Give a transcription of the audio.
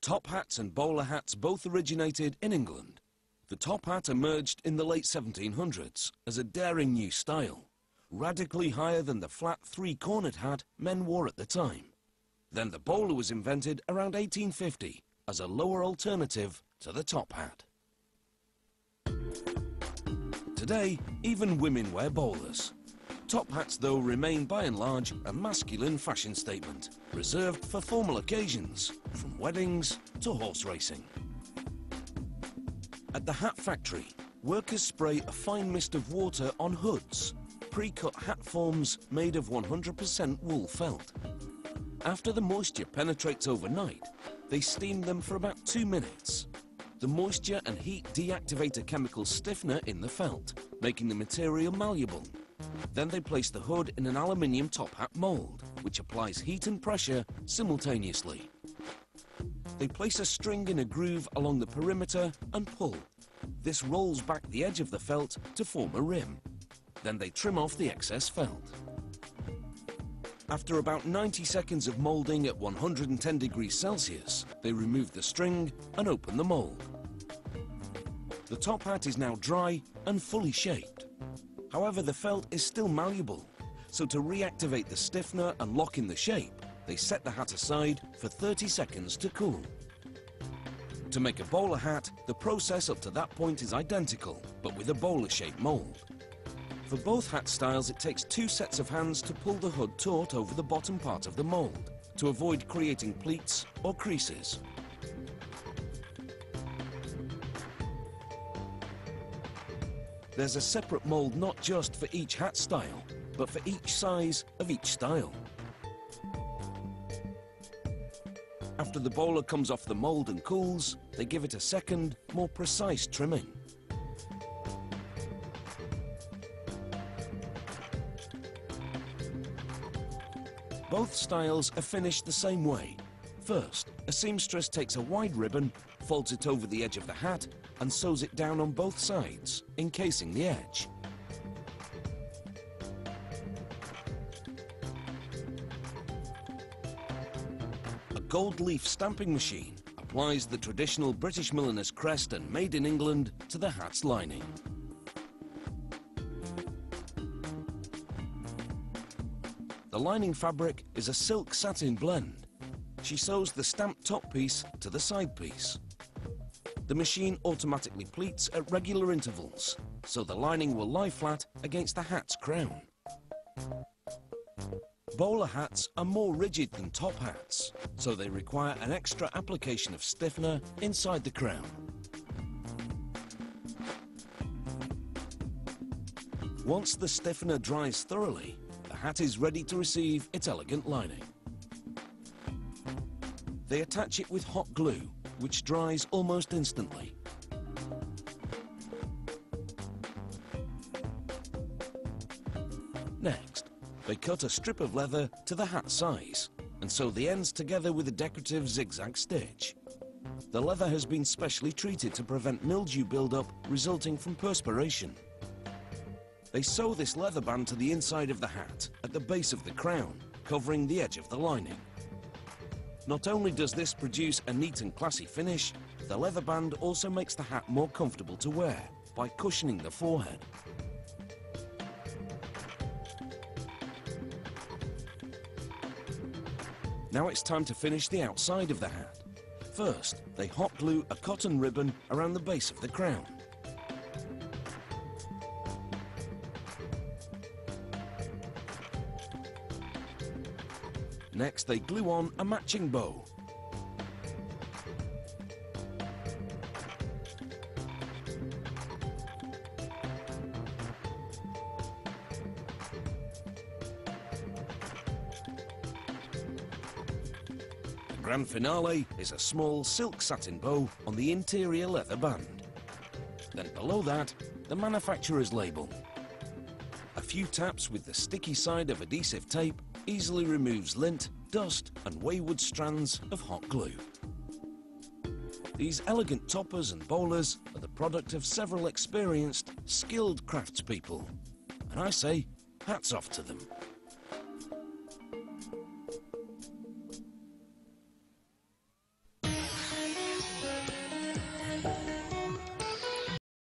Top hats and bowler hats both originated in England. The top hat emerged in the late 1700s as a daring new style, radically higher than the flat three-cornered hat men wore at the time. Then the bowler was invented around 1850 as a lower alternative to the top hat. Today, even women wear bowlers. Top hats, though, remain by and large a masculine fashion statement, reserved for formal occasions, from weddings to horse racing. At the hat factory, workers spray a fine mist of water on hoods, pre-cut hat forms made of 100% wool felt. After the moisture penetrates overnight, they steam them for about 2 minutes. The moisture and heat deactivate a chemical stiffener in the felt, making the material malleable. Then they place the hood in an aluminium top hat mold, which applies heat and pressure simultaneously. They place a string in a groove along the perimeter and pull. This rolls back the edge of the felt to form a rim. Then they trim off the excess felt. After about 90 seconds of molding at 110 degrees Celsius, they remove the string and open the mold. The top hat is now dry and fully shaped. However, the felt is still malleable, so to reactivate the stiffener and lock in the shape, they set the hat aside for 30 seconds to cool. To make a bowler hat, the process up to that point is identical, but with a bowler-shaped mold. For both hat styles, it takes 2 sets of hands to pull the hood taut over the bottom part of the mold, to avoid creating pleats or creases. There's a separate mold not just for each hat style, but for each size of each style. After the bowler comes off the mold and cools, they give it a second, more precise trimming. Both styles are finished the same way. First, a seamstress takes a wide ribbon, folds it over the edge of the hat, and sews it down on both sides, encasing the edge. A gold leaf stamping machine applies the traditional British milliner's crest and made in England to the hat's lining. The lining fabric is a silk satin blend. She sews the stamped top piece to the side piece. The machine automatically pleats at regular intervals, so the lining will lie flat against the hat's crown. Bowler hats are more rigid than top hats, so they require an extra application of stiffener inside the crown. Once the stiffener dries thoroughly, the hat is ready to receive its elegant lining. They attach it with hot glue, which dries almost instantly. Next, they cut a strip of leather to the hat size and sew the ends together with a decorative zigzag stitch. The leather has been specially treated to prevent mildew buildup resulting from perspiration. They sew this leather band to the inside of the hat at the base of the crown, covering the edge of the lining. Not only does this produce a neat and classy finish, the leather band also makes the hat more comfortable to wear by cushioning the forehead. Now it's time to finish the outside of the hat. First, they hot glue a cotton ribbon around the base of the crown. Next, they glue on a matching bow. The grand finale is a small silk satin bow on the interior leather band. Then below that, the manufacturer's label. A few taps with the sticky side of adhesive tape easily removes lint, dust and wayward strands of hot glue. These elegant toppers and bowlers are the product of several experienced, skilled craftspeople, and I say hats off to them.